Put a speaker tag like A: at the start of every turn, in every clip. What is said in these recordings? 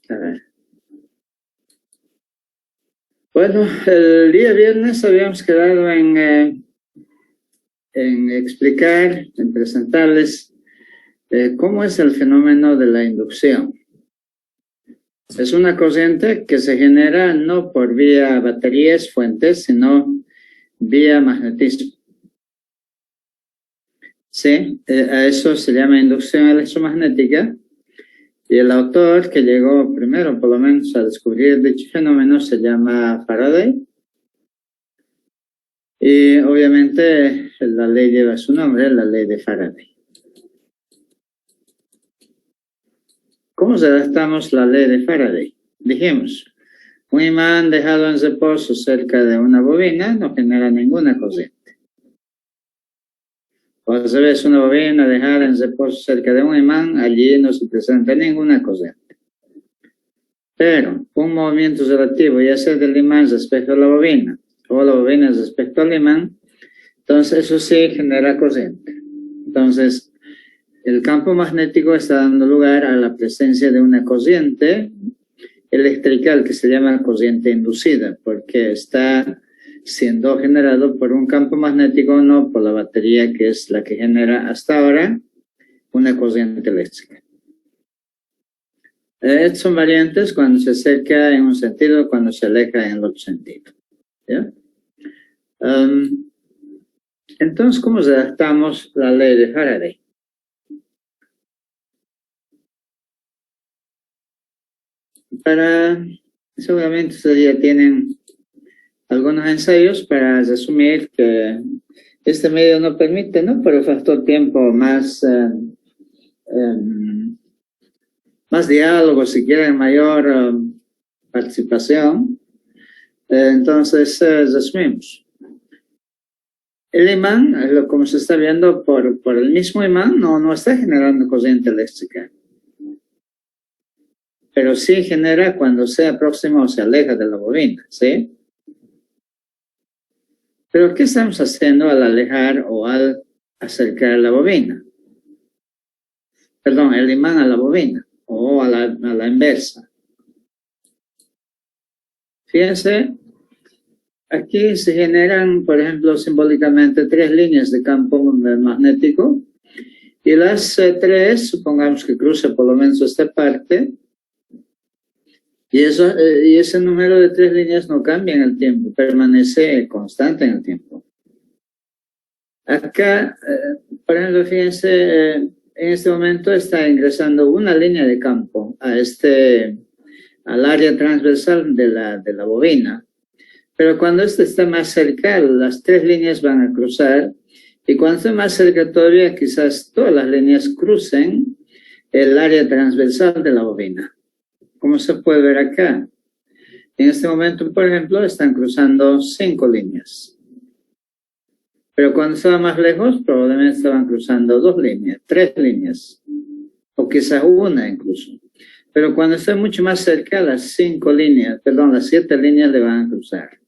A: A ver. Bueno, el día viernes habíamos quedado en explicar, en presentarles cómo es el fenómeno de la inducción. Es una corriente que se genera no por vía baterías, fuentes, sino vía magnetismo. Sí, a eso se llama inducción electromagnética. Y el autor que llegó primero, por lo menos, a descubrir dicho fenómeno se llama Faraday. Y obviamente la ley lleva su nombre, la ley de Faraday. ¿Cómo adaptamos la ley de Faraday? Dijimos, un imán dejado en reposo cerca de una bobina no genera ninguna corriente. O al revés, una bobina dejada en reposo cerca de un imán, allí no se presenta ninguna corriente. Pero un movimiento relativo, ya sea del imán respecto a la bobina, o la bobina respecto al imán, entonces eso sí genera corriente. Entonces, el campo magnético está dando lugar a la presencia de una corriente electrical que se llama corriente inducida, porque está siendo generado por un campo magnético, no por la batería, que es la que genera hasta ahora una corriente eléctrica. Son variantes cuando se acerca en un sentido, cuando se aleja en el otro sentido. ¿Ya? Entonces, ¿cómo adaptamos la ley de Faraday? Seguramente ustedes ya tienen algunos ensayos para resumir que este medio no permite, ¿no? Por el factor tiempo más diálogo, si quieren, mayor participación. Entonces, resumimos. El imán, como se está viendo por el mismo imán, no está generando corriente eléctrica. Pero sí genera cuando se aproxima o se aleja de la bobina, ¿sí? Pero ¿qué estamos haciendo al alejar o al acercar la bobina? Perdón, el imán a la bobina o a la inversa. Fíjense, aquí se generan, por ejemplo, simbólicamente 3 líneas de campo magnético y las 3, supongamos que cruce por lo menos esta parte, y ese número de 3 líneas no cambia en el tiempo, permanece constante en el tiempo. Acá, por ejemplo, fíjense, en este momento está ingresando una línea de campo al área transversal de la bobina. Pero cuando este está más cerca, las 3 líneas van a cruzar. Y cuando esté más cerca todavía, quizás todas las líneas crucen el área transversal de la bobina. Como se puede ver acá. En este momento, por ejemplo, están cruzando 5 líneas. Pero cuando estaba más lejos, probablemente estaban cruzando 2 líneas, 3 líneas. O quizás una incluso. Pero cuando está mucho más cerca, las 7 líneas le van a cruzar.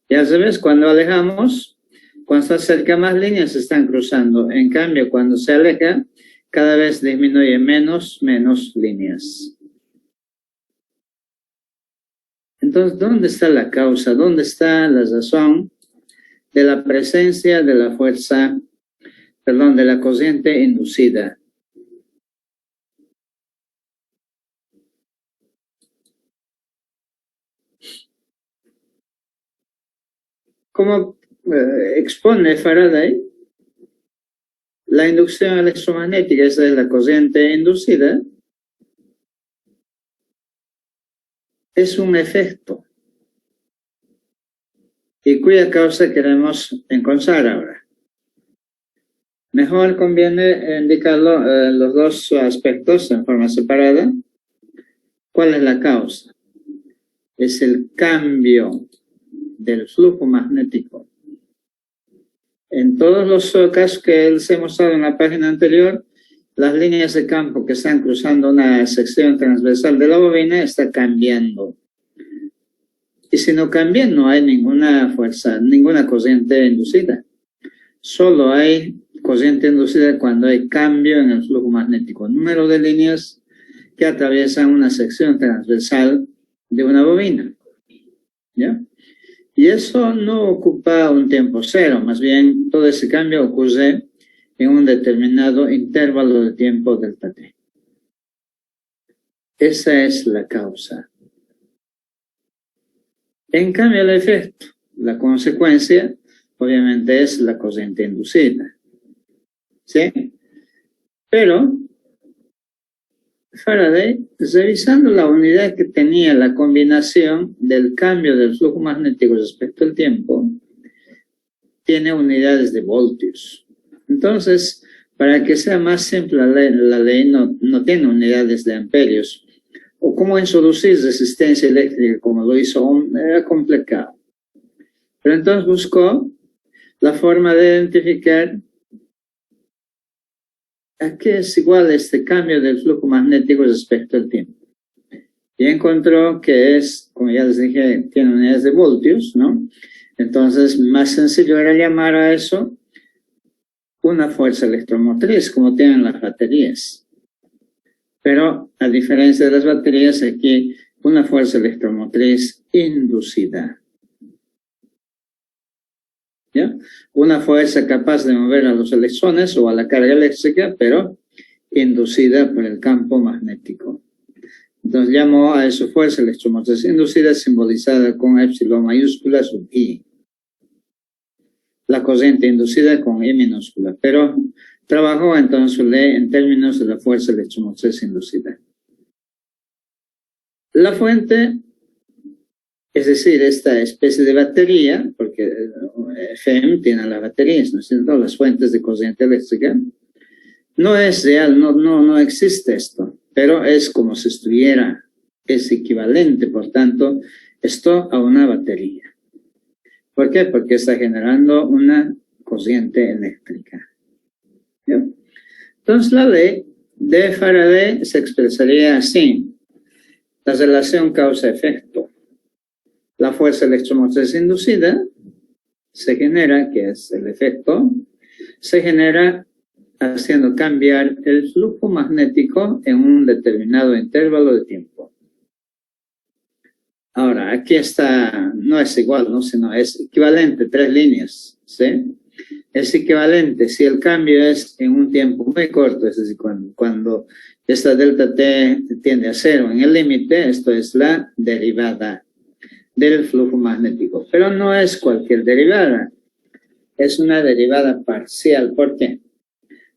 A: Y al revés, cuando alejamos, cuando está cerca, más líneas están cruzando. En cambio, cuando se aleja, cada vez disminuye menos líneas. Entonces, ¿dónde está la causa? ¿Dónde está la razón de la presencia de la fuerza, de la corriente inducida? Como expone Faraday, la inducción electromagnética, esa es la corriente inducida, es un efecto y cuya causa queremos encontrar ahora. Mejor conviene indicarlo los dos aspectos en forma separada. ¿Cuál es la causa? Es el cambio del flujo magnético. En todos los casos que les he mostrado en la página anterior, las líneas de campo que están cruzando una sección transversal de la bobina están cambiando. Y si no cambian, no hay ninguna fuerza, ninguna corriente inducida. Solo hay corriente inducida cuando hay cambio en el flujo magnético. Número de líneas que atraviesan una sección transversal de una bobina, ¿ya? Y eso no ocupa un tiempo cero, más bien todo ese cambio ocurre en un determinado intervalo de tiempo delta t. Esa es la causa. En cambio, el efecto, la consecuencia, obviamente es la corriente inducida, ¿sí? Pero Faraday, revisando la unidad que tenía la combinación del cambio del flujo magnético respecto al tiempo, tiene unidades de voltios. Entonces, para que sea más simple la ley no tiene unidades de amperios. O cómo introducir resistencia eléctrica como lo hizo Ohm era complicado. Pero entonces buscó la forma de identificar a qué es igual este cambio del flujo magnético respecto al tiempo. Y encontró que es, como ya les dije, tiene unidades de voltios, ¿no? Entonces, más sencillo era llamar a eso una fuerza electromotriz, como tienen las baterías. Pero, a diferencia de las baterías, aquí una fuerza electromotriz inducida. ¿Ya? Una fuerza capaz de mover a los electrones o a la carga eléctrica, pero inducida por el campo magnético. Entonces llamó a esa fuerza electromotriz inducida simbolizada con epsilon mayúscula sub I. La corriente inducida con I minúscula, pero trabajó entonces en términos de la fuerza electromotriz inducida. La fuente, es decir, esta especie de batería, porque FEM tiene las baterías, ¿no es cierto? Las fuentes de corriente eléctrica, no es real, no existe esto, pero es como si estuviera, es equivalente, por tanto, esto a una batería. ¿Por qué? Porque está generando una corriente eléctrica. ¿Sí? Entonces la ley de Faraday se expresaría así: la relación causa-efecto. La fuerza electromotriz inducida se genera, que es el efecto, se genera haciendo cambiar el flujo magnético en un determinado intervalo de tiempo. Ahora, aquí está, no es igual, ¿no? Sino es equivalente, 3 líneas, ¿sí? Es equivalente si el cambio es en un tiempo muy corto, es decir, cuando esta delta t tiende a cero en el límite, esto es la derivada del flujo magnético. Pero no es cualquier derivada, es una derivada parcial. ¿Por qué?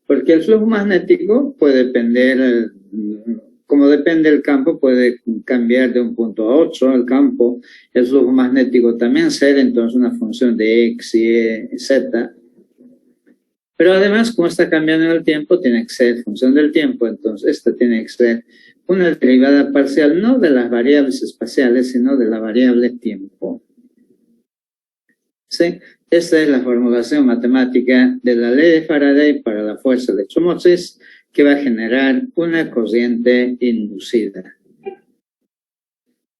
A: Porque el flujo magnético puede depender, como depende del campo, puede cambiar de un punto a otro el campo. El flujo magnético también ser entonces una función de X, Y, Z. Pero además, como está cambiando en el tiempo, tiene que ser función del tiempo. Entonces, esta tiene que ser una derivada parcial, no de las variables espaciales, sino de la variable tiempo. ¿Sí? Esta es la formulación matemática de la ley de Faraday para la fuerza electromotriz que va a generar una corriente inducida.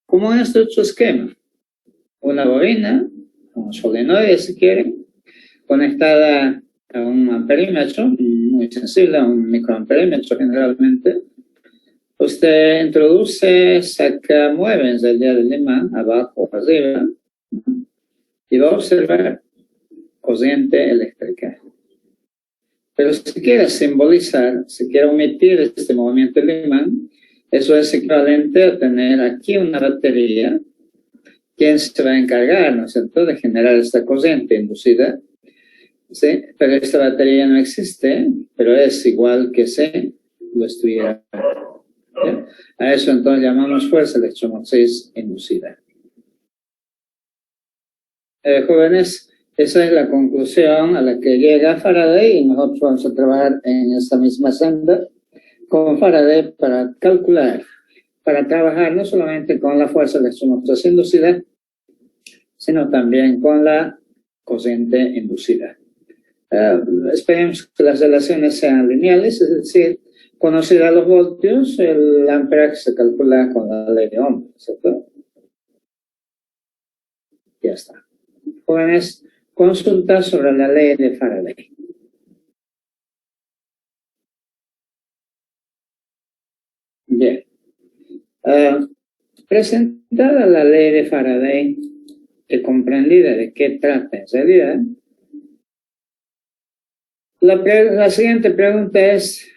A: Como en este otro esquema, una bobina, un solenoide si quieren, conectada a un amperímetro, muy sensible, a un microamperímetro generalmente. Usted introduce, saca, mueve en realidad el imán, abajo o arriba, y va a observar corriente eléctrica. Pero si quiere simbolizar, si quiere omitir este movimiento del imán, eso es equivalente a tener aquí una batería. ¿Quién se va a encargar, no es cierto?, de generar esta corriente inducida? ¿Sí? Pero esta batería no existe, pero es igual que si lo estuviera. ¿Sí? A eso entonces llamamos fuerza electromotriz inducida. Jóvenes, esa es la conclusión a la que llega Faraday y nosotros vamos a trabajar en esa misma senda con Faraday para calcular, para trabajar no solamente con la fuerza electromotriz inducida, sino también con la corriente inducida. Esperemos que las relaciones sean lineales, es decir, conocidas los voltios, el amperaje se calcula con la ley de Ohm, ¿cierto? Ya está. Jóvenes, consulta sobre la ley de Faraday. Bien. Presentada la ley de Faraday y comprendida de qué trata en realidad, la siguiente pregunta es,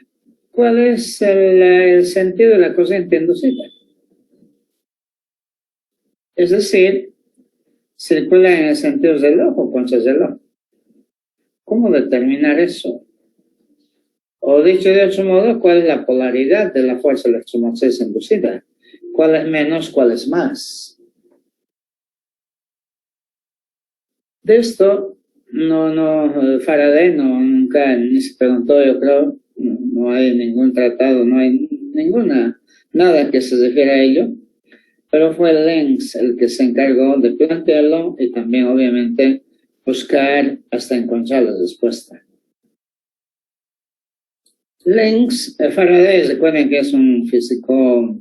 A: ¿cuál es el sentido de la corriente inducida? Es decir, circula en el sentido del reloj o contra el reloj. ¿Cómo determinar eso? O dicho de otro modo, ¿cuál es la polaridad de la fuerza electromotriz inducida? ¿Cuál es menos, cuál es más? De esto, Faraday nunca ni se preguntó, yo creo, no hay ningún tratado, no hay nada que se refiera a ello, pero fue Lenz el que se encargó de plantearlo y también, obviamente, buscar hasta encontrar la respuesta. Lenz, Faraday, recuerden que es un físico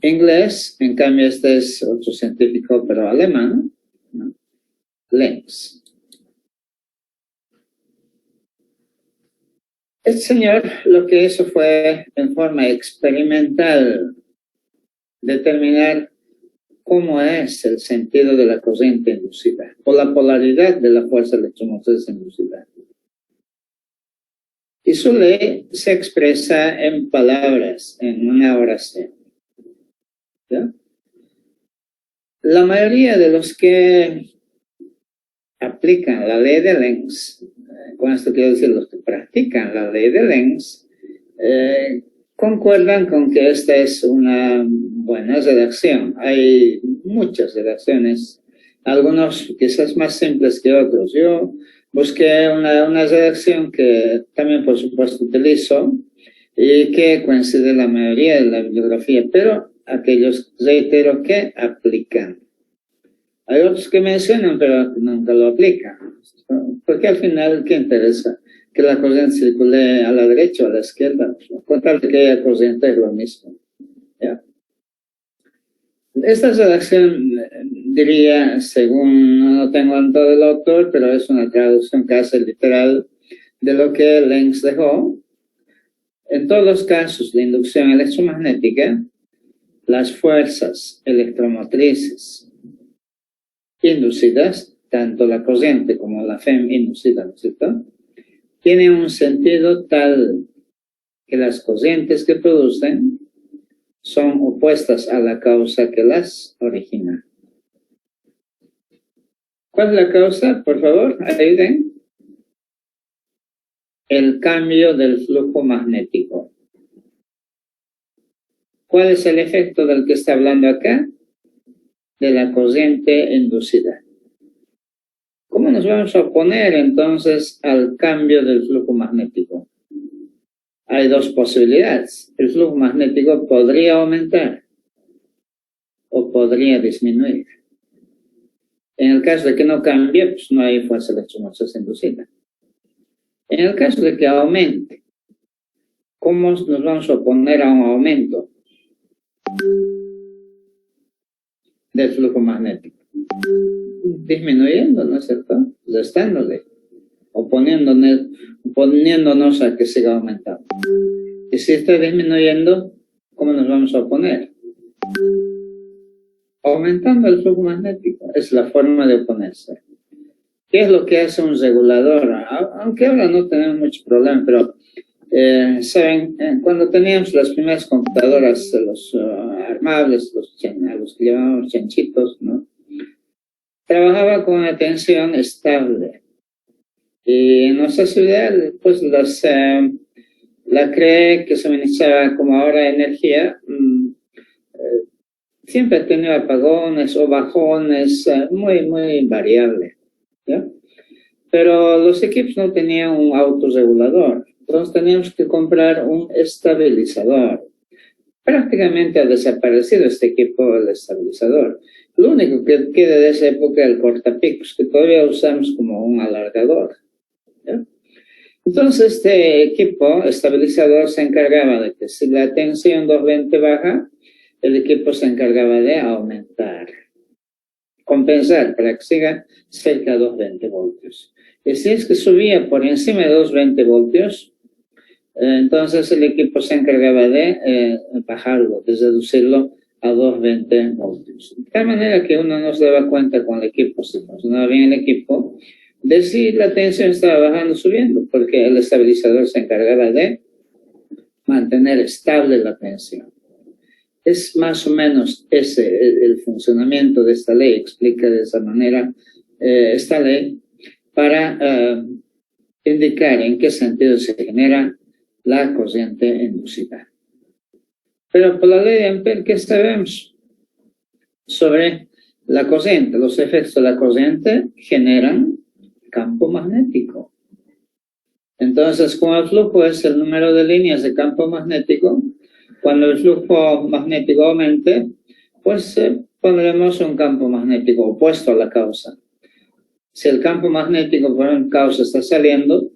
A: inglés, en cambio este es otro científico, pero alemán, ¿no? Lenz. Este señor lo que hizo fue, en forma experimental, determinar cómo es el sentido de la corriente inducida o la polaridad de la fuerza electromotriz inducida. Y su ley se expresa en palabras, en una oración. ¿Ya? La mayoría de los que aplican la ley de Lenz, con esto quiero decir los que practican la ley de Lenz, concuerdan con que esta es una buena redacción. Hay muchas redacciones, algunos quizás más simples que otros. Yo busqué una redacción que también por supuesto utilizo y que coincide la mayoría de la bibliografía, pero aquellos, reitero, que aplican. Hay otros que mencionan, pero nunca lo aplican. Porque al final, ¿qué interesa? Que la corriente circule a la derecha o a la izquierda. Con tal de que haya corriente es lo mismo. ¿Ya? Esta redacción, diría, según, no tengo en todo el autor, pero es una traducción casi literal de lo que Lenz dejó. En todos los casos de inducción electromagnética, las fuerzas electromotrices inducidas, tanto la corriente como la FEM inducida, ¿no es cierto?, tienen un sentido tal que las corrientes que producen son opuestas a la causa que las origina. ¿Cuál es la causa? Por favor, ayuden. El cambio del flujo magnético. ¿Cuál es el efecto del que está hablando acá? De la corriente inducida. ¿Cómo nos vamos a oponer entonces al cambio del flujo magnético? Hay dos posibilidades. El flujo magnético podría aumentar o podría disminuir. En el caso de que no cambie, pues no hay fuerza electromotriz inducida. En el caso de que aumente, ¿cómo nos vamos a oponer a un aumento del flujo magnético? Disminuyendo, ¿no es cierto? Restándole, oponiéndonos a que siga aumentando. Y si está disminuyendo, ¿cómo nos vamos a oponer? Aumentando el flujo magnético, es la forma de oponerse. ¿Qué es lo que hace un regulador? Aunque ahora no tenemos mucho problema, pero saben, cuando teníamos las primeras computadoras, los armables, los que llamábamos chanchitos, ¿no?, trabajaba con una tensión estable. Y en nuestra ciudad, pues la CRE que suministraba como ahora energía, siempre ha tenido apagones o bajones, muy variable, ¿ya? Pero los equipos no tenían un autorregulador, entonces teníamos que comprar un estabilizador. Prácticamente ha desaparecido este equipo, el estabilizador. Lo único que queda de esa época es el cortapicos, que todavía usamos como un alargador, ¿ya? Entonces este equipo estabilizador se encargaba de que si la tensión 220 baja, el equipo se encargaba de aumentar, compensar para que siga cerca de 220 voltios. Y si es que subía por encima de 220 voltios, Entonces el equipo se encargaba de bajarlo, de reducirlo a 220 voltios. De tal manera que uno no se daba cuenta con el equipo, si funcionaba bien el equipo, de si la tensión estaba bajando o subiendo, porque el estabilizador se encargaba de mantener estable la tensión. Es más o menos ese el funcionamiento de esta ley, explica de esa manera esta ley para indicar en qué sentido se genera la corriente inducida. Pero por la ley de Ampère, ¿qué sabemos sobre la corriente? Los efectos de la corriente generan campo magnético. Entonces, como el flujo es el número de líneas de campo magnético, cuando el flujo magnético aumente, pues pondremos un campo magnético opuesto a la causa. Si el campo magnético por una causa está saliendo,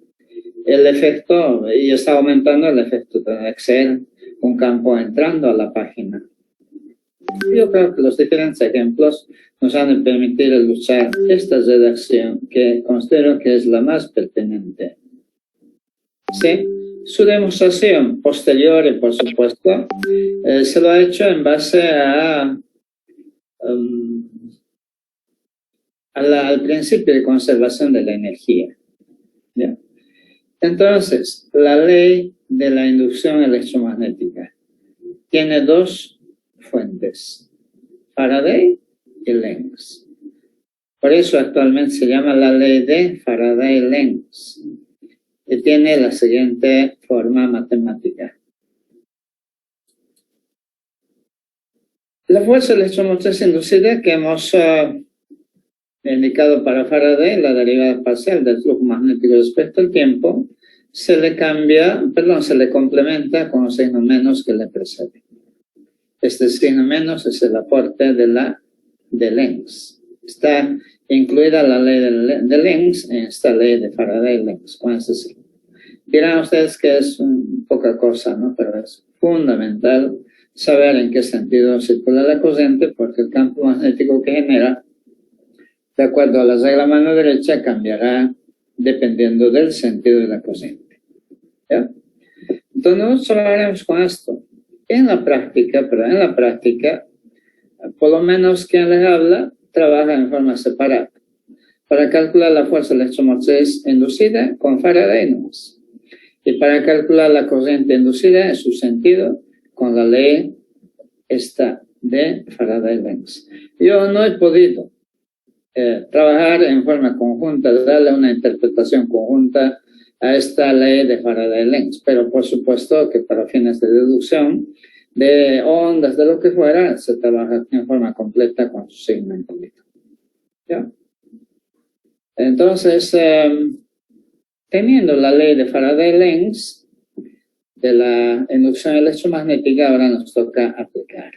A: el efecto, y está aumentando, el efecto tendrá que ser un campo entrando a la página. Yo creo que los diferentes ejemplos nos han de permitir ilustrar esta redacción que considero que es la más pertinente. Sí, su demostración posterior, por supuesto, se lo ha hecho en base al principio de conservación de la energía. ¿Ya? Entonces, la ley de la inducción electromagnética tiene dos fuentes, Faraday y Lenz. Por eso actualmente se llama la ley de Faraday-Lenz, que tiene la siguiente forma matemática. La fuerza electromotriz inducida que hemos indicado para Faraday, la derivada parcial del flujo magnético respecto al tiempo, se le complementa con un signo menos que le precede. Este signo menos es el aporte de Lenz. Está incluida la ley de Lenz en esta ley de Faraday-Lenz, con ese signo. Dirán ustedes que es poca cosa, ¿no? Pero es fundamental saber en qué sentido circula la corriente, porque el campo magnético que genera, de acuerdo a la regla mano derecha, cambiará dependiendo del sentido de la corriente. ¿Ya? Entonces nosotros trabajaremos con esto. En la práctica, por lo menos quien les habla, trabaja en forma separada. Para calcular la fuerza electromotriz inducida, con Faraday nomás. Y para calcular la corriente inducida en su sentido, con la ley esta de Faraday-Lenz. Yo no he podido trabajar en forma conjunta, darle una interpretación conjunta a esta ley de Faraday-Lenz, pero por supuesto que para fines de deducción de ondas, de lo que fuera, se trabaja en forma completa con su signo incluido. ¿Ya? Entonces, teniendo la ley de Faraday-Lenz de la inducción electromagnética, ahora nos toca aplicar.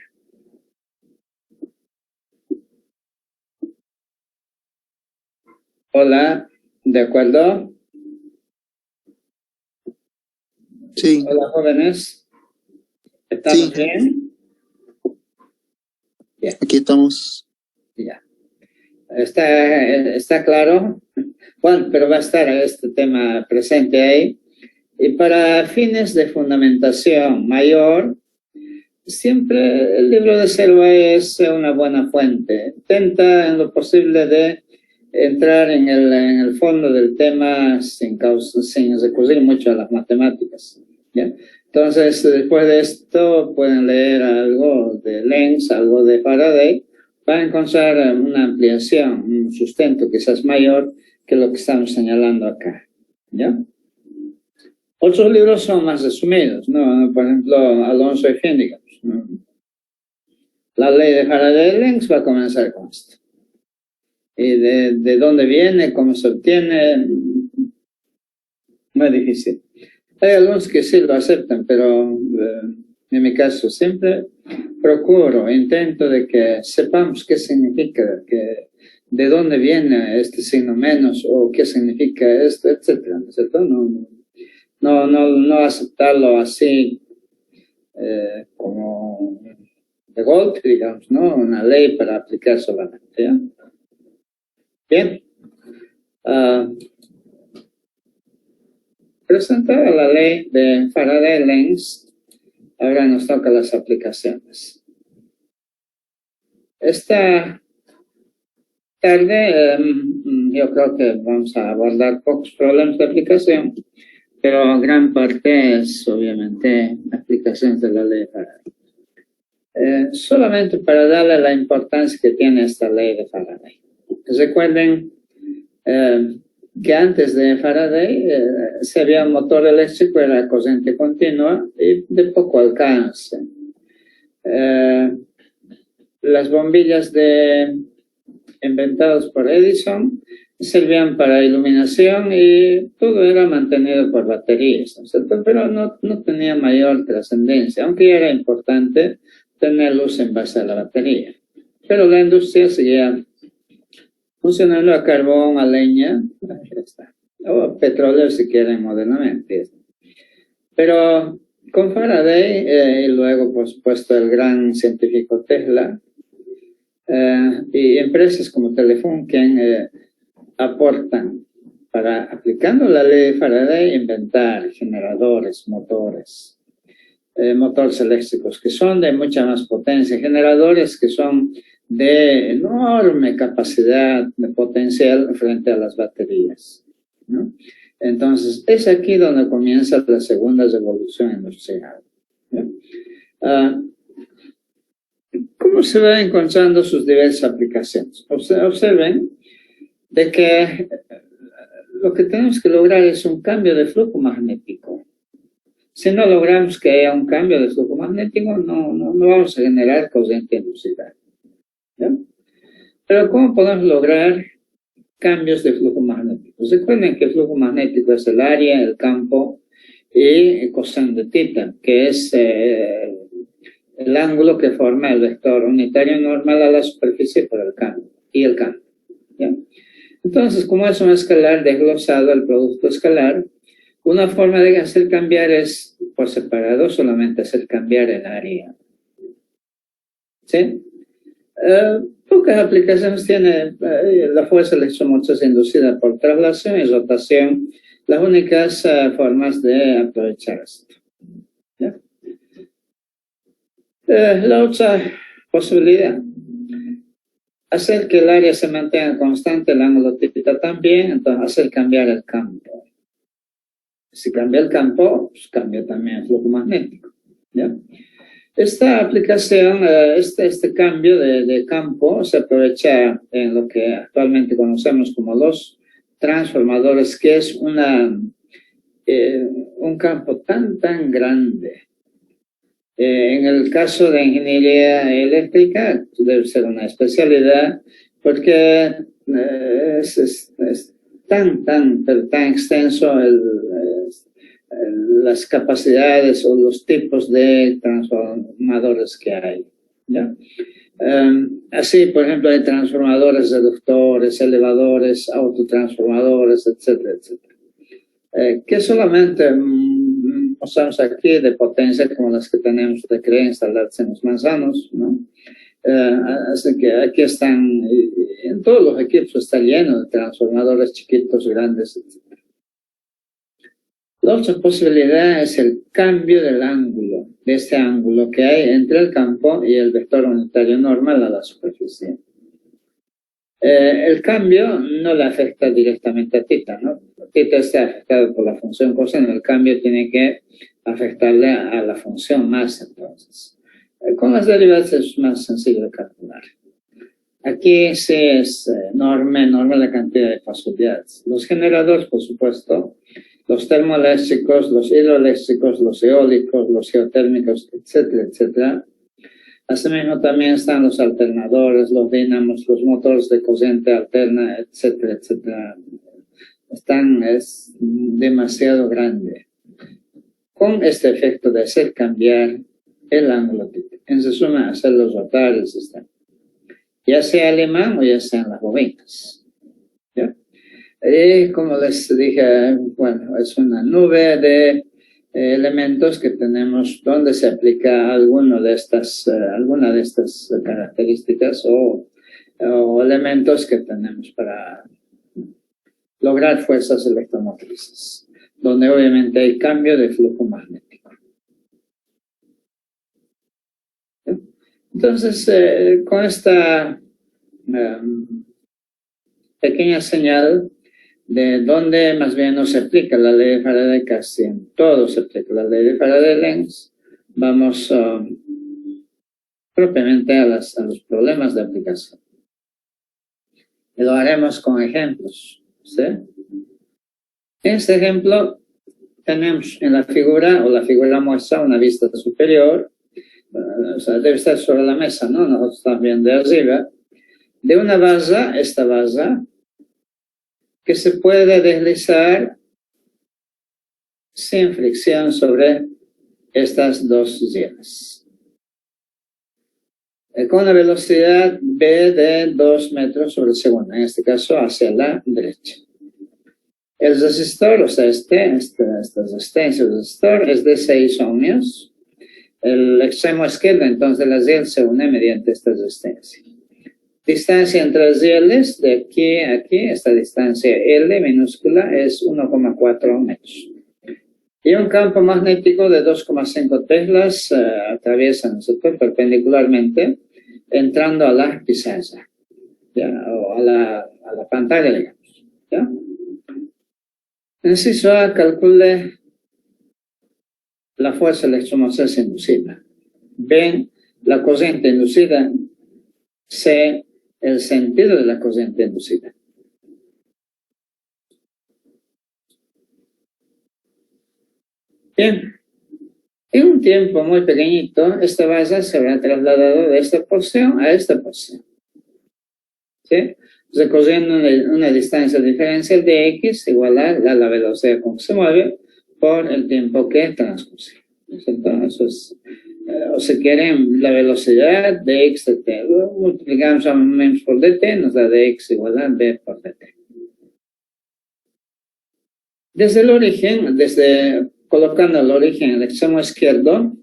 A: Hola, ¿de acuerdo?
B: Sí.
A: Hola, jóvenes. ¿Estamos bien?
B: Bien. Aquí estamos.
A: Ya. ¿Está claro? Bueno, pero va a estar este tema presente ahí. Y para fines de fundamentación mayor, siempre el libro de Servais es una buena fuente. Intenta en lo posible de entrar en el fondo del tema sin recurrir mucho a las matemáticas. ¿Ya? Entonces, después de esto, pueden leer algo de Lenz, algo de Faraday, van a encontrar una ampliación, un sustento quizás mayor que lo que estamos señalando acá. ¿Ya? Otros libros son más resumidos, ¿no? Por ejemplo, Alonso y Finn, digamos, ¿no? La ley de Faraday-Lenz va a comenzar con esto. Y de dónde viene, cómo se obtiene, no es difícil. Hay algunos que sí lo aceptan, pero en mi caso siempre intento de que sepamos qué significa, de dónde viene este signo menos o qué significa esto, etcétera, ¿cierto? No aceptarlo así como de golpe, digamos, ¿no? Una ley para aplicar solamente, ¿ya? Bien. presentada la ley de Faraday-Lenz, ahora nos toca las aplicaciones. Esta tarde yo creo que vamos a abordar pocos problemas de aplicación, pero gran parte es obviamente aplicaciones de la ley de Faraday. Solamente para darle la importancia que tiene esta ley de Faraday. Recuerden que antes de Faraday se había un motor eléctrico, era corriente continua y de poco alcance. Las bombillas inventadas por Edison servían para iluminación y todo era mantenido por baterías, pero no tenía mayor trascendencia, aunque ya era importante tener luz en base a la batería. Pero la industria seguía funcionando a carbón, a leña, o petróleo si quieren modernamente. Pero con Faraday y luego por supuesto el gran científico Tesla y empresas como Telefunken aportan para, aplicando la ley de Faraday, inventar generadores, motores eléctricos que son de mucha más potencia, generadores que son de enorme capacidad de potencial frente a las baterías, ¿no? Entonces, es aquí donde comienza la segunda revolución industrial, ¿no? ¿Cómo se va encontrando sus diversas aplicaciones? Observen de que lo que tenemos que lograr es un cambio de flujo magnético. Si no logramos que haya un cambio de flujo magnético, no vamos a generar corriente industrial, ¿ya? Pero ¿cómo podemos lograr cambios de flujo magnético? Recuerden que el flujo magnético es el área, el campo y coseno de θ, que es el ángulo que forma el vector unitario normal a la superficie por el campo y el campo, ¿ya? Entonces, como es un escalar desglosado, el producto escalar, una forma de hacer cambiar es por separado, solamente hacer cambiar el área. ¿Sí? Pocas aplicaciones tiene la fuerza electromotriz inducida por traslación y rotación, las únicas formas de aprovechar esto, ¿ya? La otra posibilidad, hacer que el área se mantenga constante, el ángulo θ también, entonces hacer cambiar el campo. Si cambia el campo, pues cambia también el flujo magnético, ¿ya? Esta aplicación, este cambio de campo se aprovecha en lo que actualmente conocemos como los transformadores, que es un campo tan grande. En el caso de ingeniería eléctrica, debe ser una especialidad porque es tan extenso las capacidades o los tipos de transformadores que hay, ¿ya? Así, por ejemplo, hay transformadores reductores, elevadores, autotransformadores, etcétera, etcétera. Que solamente usamos aquí de potencia como las que tenemos de querer instalarse en los manzanos, ¿no? Así que aquí están, en todos los equipos está lleno de transformadores chiquitos, grandes, etc. La otra posibilidad es el cambio del ángulo, de este ángulo que hay entre el campo y el vector unitario normal a la superficie. El cambio no le afecta directamente a θ, ¿no? θ está afectado por la función coseno, el cambio tiene que afectarle a la función masa, entonces. Con las derivadas es más sencillo de calcular. Aquí sí es enorme la cantidad de posibilidades. Los generadores, por supuesto, los termoeléctricos, los hidroeléctricos, los eólicos, los geotérmicos, etcétera, etcétera. Asimismo también están los alternadores, los dínamos, los motores de corriente alterna, etcétera, etcétera. Es demasiado grande. Con este efecto de hacer cambiar el ángulo θ. En resumen, hacerlos rotar el sistema, ya sea al imán o ya sean las bobinas, ¿ya? Y como les dije, bueno, es una nube de elementos que tenemos donde se aplica alguna de estas características o elementos que tenemos para lograr fuerzas electromotrices. donde obviamente hay cambio de flujo magnético. Entonces, con esta pequeña señal de donde más bien no se aplica la ley de Faraday, casi en todo se aplica la ley de Faraday-Lenz, vamos propiamente a los problemas de aplicación. Y lo haremos con ejemplos, ¿sí? En este ejemplo tenemos en la figura, o la figura muestra una vista superior, o sea, debe estar sobre la mesa, ¿no? Nosotros estamos viendo de arriba, de una base, esta base, que se puede deslizar sin fricción sobre estas dos hielas. Con la velocidad v de 2 metros sobre segundo, en este caso hacia la derecha. El resistor, o sea, esta resistencia del resistor es de 6 ohmios. El extremo izquierdo, entonces, de las hielas se une mediante esta resistencia. Distancia entre las hielas, de aquí a aquí, esta distancia L minúscula es 1,4 metros. Y un campo magnético de 2,5 teslas atraviesa el sector perpendicularmente, entrando a la pizarra, ¿ya? O a la pantalla, digamos, ¿ya? Inciso A, calcule la fuerza electromotriz inducida. B, la corriente inducida. C, el sentido de la corriente inducida. Bien, en un tiempo muy pequeñito, esta base se habrá trasladado de esta posición a esta posición, ¿sí? Recorriendo una distancia diferencial de x igual a la velocidad con que se mueve por el tiempo que transcurre. Entonces, o si quieren, la velocidad de x de t, multiplicamos a menos por dt, nos da de x igual a b por dt. Desde el origen, colocando el origen en el extremo izquierdo,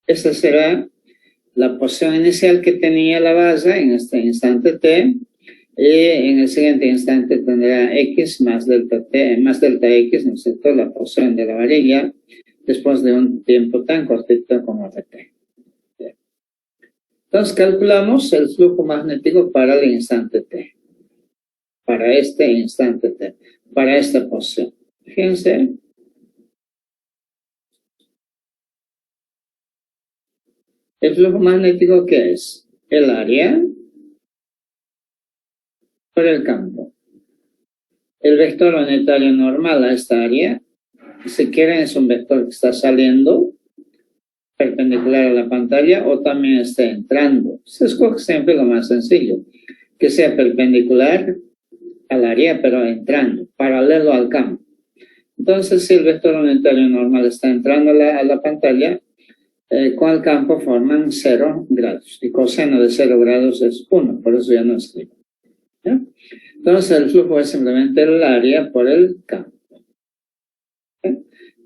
A: esta será la posición inicial que tenía la base en este instante t, y en el siguiente instante tendrá x más delta t, más delta x, ¿no es cierto?, la posición de la varilla, después de un tiempo tan cortito como t. Entonces calculamos el flujo magnético para el instante t, para este instante t, para esta posición. Fíjense, el flujo magnético, ¿qué es? El área por el campo. El vector unitario normal a esta área, si quieren, es un vector que está saliendo perpendicular a la pantalla o también está entrando. Se escoge siempre lo más sencillo, que sea perpendicular al área, pero entrando, paralelo al campo. Entonces, si el vector unitario normal está entrando a la pantalla, con el campo forman 0 grados. Y coseno de 0 grados es 1, por eso ya no escribo. ¿Ya? Entonces, el flujo es simplemente el área por el campo. ¿Ya?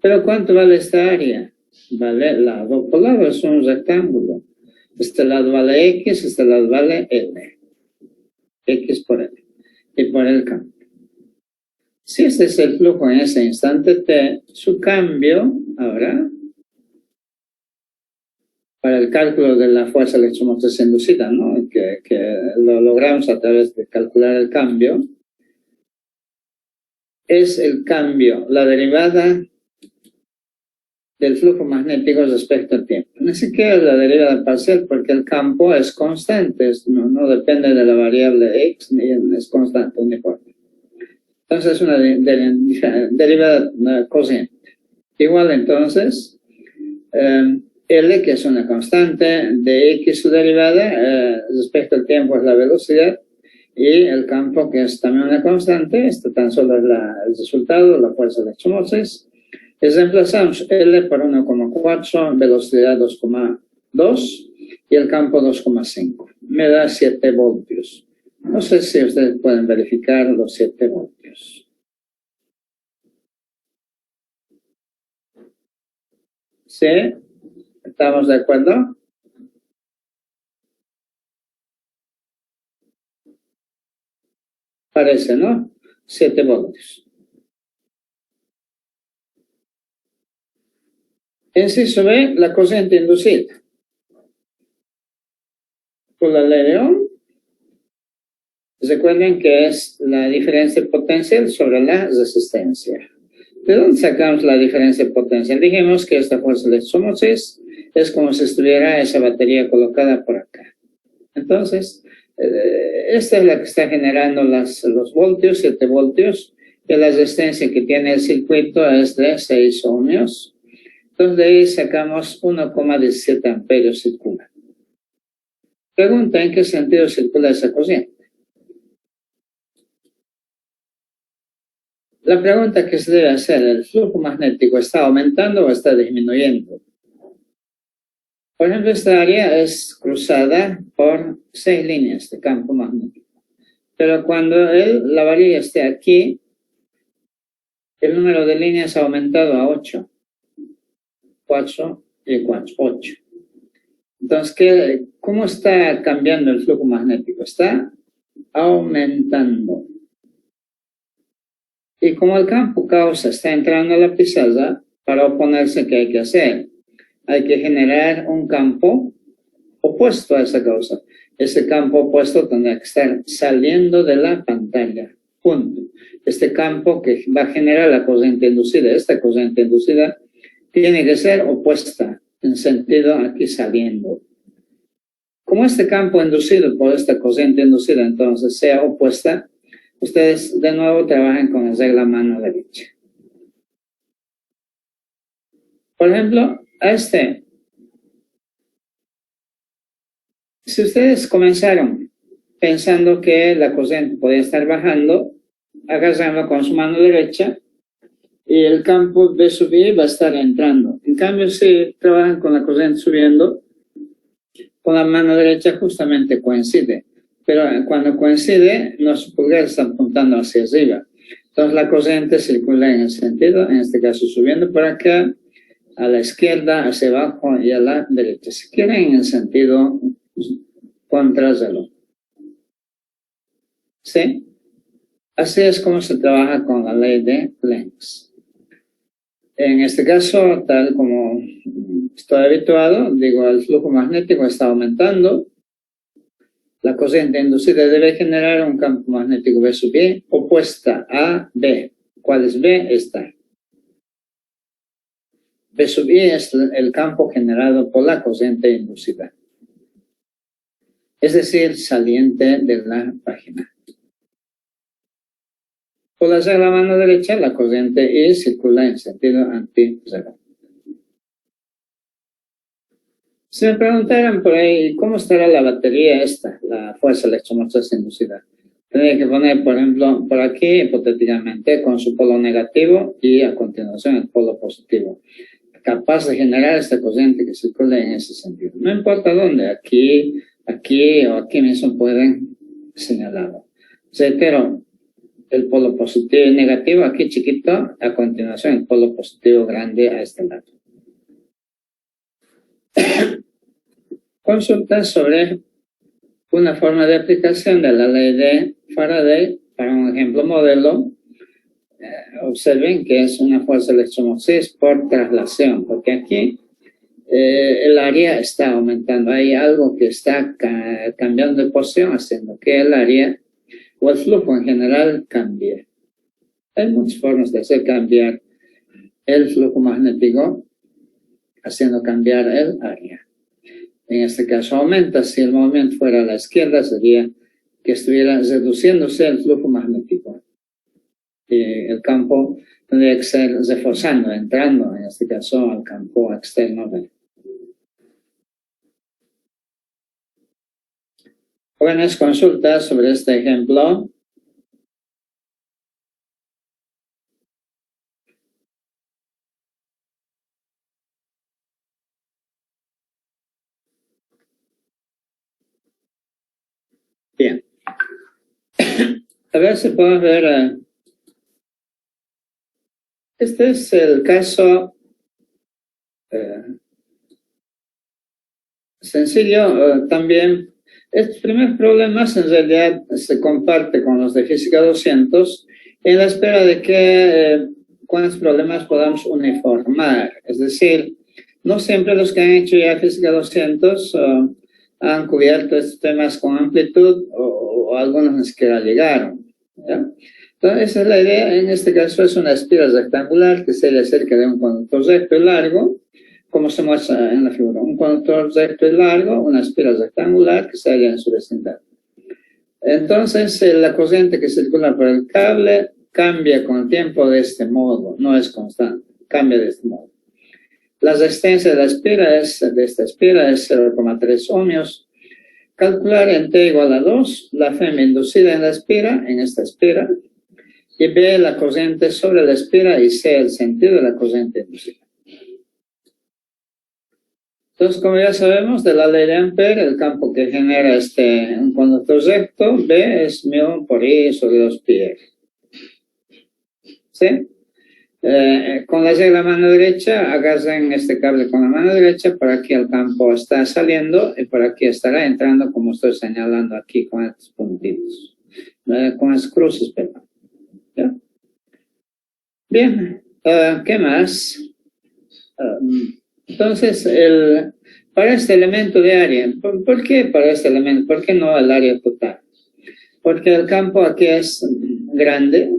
A: Pero ¿cuánto vale esta área? Vale lado por lado, es un rectángulo. Este lado vale x, este lado vale l. X por l. Y por el campo. Si este es el flujo en ese instante t, su cambio ahora, para el cálculo de la fuerza electromotriz inducida, ¿no? Que lo logramos a través de calcular el cambio, es el cambio, la derivada del flujo magnético respecto al tiempo. Ni siquiera la derivada parcial, porque el campo es constante, no depende de la variable x, ni es constante, uniforme. Entonces es una derivada cociente. Igual entonces, L, que es una constante de x su derivada, respecto al tiempo es la velocidad, y el campo, que es también una constante, esto tan solo es el resultado, la fuerza electromotriz. Reemplazamos L por 1,4, velocidad 2,2 y el campo 2,5. Me da 7 voltios. No sé si ustedes pueden verificar los 7 voltios. ¿Sí? ¿Estamos de acuerdo? Parece, ¿no? 7 voltios. Inciso B, la corriente inducida por la ley de Ohm. Recuerden que es la diferencia potencial sobre la resistencia. ¿De dónde sacamos la diferencia potencial? Dijimos que esta fuerza electromotriz es como si estuviera esa batería colocada por acá. Entonces, esta es la que está generando los voltios, 7 voltios, y la resistencia que tiene el circuito es de 6 ohmios. Entonces, de ahí sacamos 1,17 amperios circula. Pregunta, ¿en qué sentido circula esa corriente? La pregunta que se debe hacer, ¿el flujo magnético está aumentando o está disminuyendo? Por ejemplo, esta área es cruzada por 6 líneas de campo magnético. Pero cuando la varilla esté aquí, el número de líneas ha aumentado a 8. 4 y 4, 8. Entonces, ¿cómo está cambiando el flujo magnético? Está aumentando. Y como el campo causa está entrando a la pizarra, para oponerse, ¿qué hay que hacer? Hay que generar un campo opuesto a esa causa. Ese campo opuesto tendrá que estar saliendo de la pantalla. Punto. Este campo que va a generar la corriente inducida, esta corriente inducida, tiene que ser opuesta, en sentido aquí saliendo. Como este campo inducido por esta corriente inducida entonces sea opuesta, ustedes de nuevo trabajan con la regla mano derecha. Por ejemplo, si ustedes comenzaron pensando que la corriente podía estar bajando, agarrando con su mano derecha y el campo B sub I va a estar entrando. En cambio, si trabajan con la corriente subiendo, con la mano derecha justamente coincide. Pero cuando coincide, nuestro pulgar está apuntando hacia arriba. Entonces la corriente circula en el sentido, en este caso subiendo por acá, a la izquierda, hacia abajo y a la derecha. Si quieren, en el sentido contrarreloj. ¿Sí? Así es como se trabaja con la ley de Lenz. En este caso, tal como estoy habituado, digo, el flujo magnético está aumentando. La corriente inducida debe generar un campo magnético B sub I opuesta a B. ¿Cuál es B? Esta. B sub I es el campo generado por la corriente inducida. Es decir, saliente de la página. Por la regla mano derecha, la corriente I circula en sentido antirreloj. Si me preguntaran por ahí, ¿cómo estará la batería esta, la fuerza electromotriz inducida? Tendría que poner, por ejemplo, por aquí, hipotéticamente, con su polo negativo y a continuación el polo positivo. Capaz de generar esta corriente que circula en ese sentido. No importa dónde, aquí o aquí mismo pueden señalarlo. Reitero, el polo positivo y negativo aquí chiquito, a continuación el polo positivo grande a este lado. Consultas sobre una forma de aplicación de la ley de Faraday para un ejemplo modelo. Observen que es una fuerza electromotriz por traslación, porque aquí el área está aumentando. Hay algo que está cambiando de posición, haciendo que el área o el flujo en general cambie. Hay muchas formas de hacer cambiar el flujo magnético, haciendo cambiar el área. En este caso aumenta. Si el movimiento fuera a la izquierda, sería que estuviera reduciéndose el flujo magnético. Y el campo tendría que ser reforzando, entrando, en este caso, al campo externo B. Buenas consultas sobre este ejemplo. Bien. A ver si podemos ver. Este es el caso sencillo también. Estos primeros problemas en realidad se comparte con los de física 200 en la espera de que cuántos problemas podamos uniformar. Es decir, No siempre los que han hecho ya física 200 han cubierto estos temas con amplitud o algunos ni siquiera llegaron, ¿ya? Entonces, esa es la idea. En este caso es una espiral rectangular que se le cerca de un conductor recto y largo, como se muestra en la figura. Un conductor recto y largo, una espiral rectangular que se halla en su vecindad. Entonces, la corriente que circula por el cable cambia con el tiempo de este modo, no es constante, cambia de este modo. La resistencia de esta espiral es 0,3 ohmios. Calcular en T igual a 2 la FEM inducida en la espiral, en esta espiral, y B la corriente sobre la espiral y C el sentido de la corriente inducida. Entonces, como ya sabemos de la ley de Ampere, el campo que genera un conductor recto, B es μ por I sobre 2πr. ¿Sí? Con la regla mano derecha, agarren este cable con la mano derecha, por aquí el campo está saliendo y por aquí estará entrando, como estoy señalando aquí con estos puntitos, con las cruces, perdón. ¿Ya? Bien, ¿qué más? Entonces, para este elemento de área, ¿por qué para este elemento? ¿Por qué no el área total? Porque el campo aquí es grande,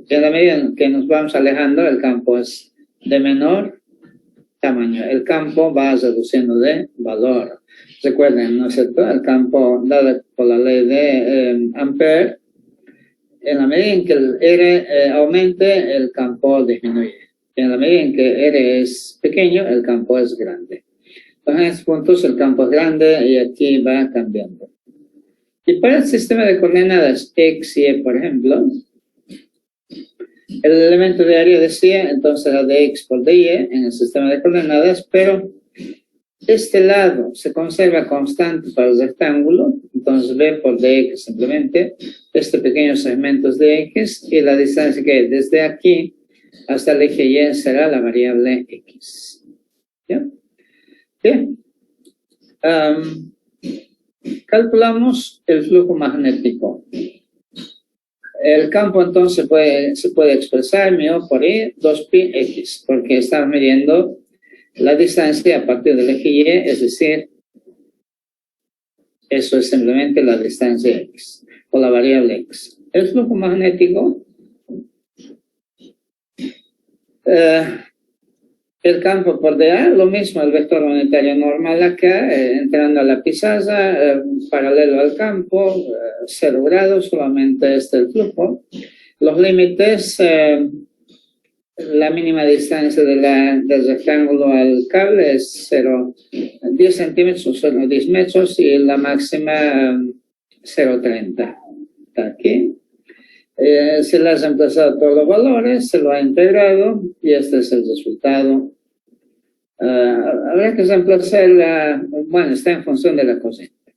A: y a la medida que nos vamos alejando, el campo es de menor tamaño. El campo va reduciendo de valor. Recuerden, ¿no es cierto? El campo, dado por la ley de Ampere, en la medida en que el R aumente, el campo disminuye. En la medida en que R es pequeño, el campo es grande. Entonces, en estos puntos el campo es grande y aquí va cambiando. Y para el sistema de coordenadas X y Y, por ejemplo, el elemento de área decía, entonces era de X por de Y en el sistema de coordenadas, pero este lado se conserva constante para el rectángulo, entonces B por dx simplemente, este pequeño segmento es de X y la distancia que hay desde aquí hasta el eje Y será la variable X. ¿Ya? Bien. Calculamos el flujo magnético. El campo entonces se puede expresar μ por I 2πx, porque estamos midiendo la distancia a partir del eje Y, es decir, eso es simplemente la distancia x, o la variable x. El flujo magnético, el campo por dA, lo mismo, el vector unitario normal acá, entrando a la pizarra, paralelo al campo, 0 grados, solamente el flujo. Los límites, la mínima distancia del rectángulo al cable es 10 centímetros o 10 metros y la máxima 0,30. Está aquí. Se le ha reemplazado todos los valores, se lo ha integrado y este es el resultado. Habrá que reemplazar bueno, está en función de la corriente,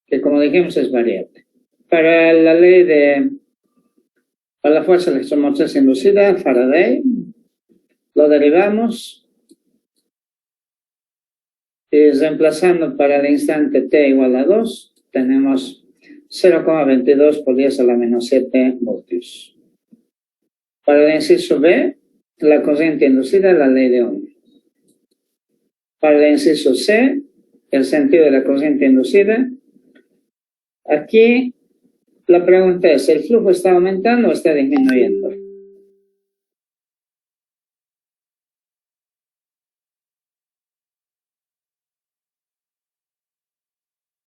A: que como dijimos es variable. Para la ley para la fuerza electromotriz inducida, Faraday, lo derivamos y reemplazando para el instante t igual a 2, tenemos 0,22 por 10 a la menos 7 voltios. Para el inciso B, la corriente inducida, la ley de Ohm. Para el inciso C, el sentido de la corriente inducida. Aquí la pregunta es, ¿el flujo está aumentando o está disminuyendo?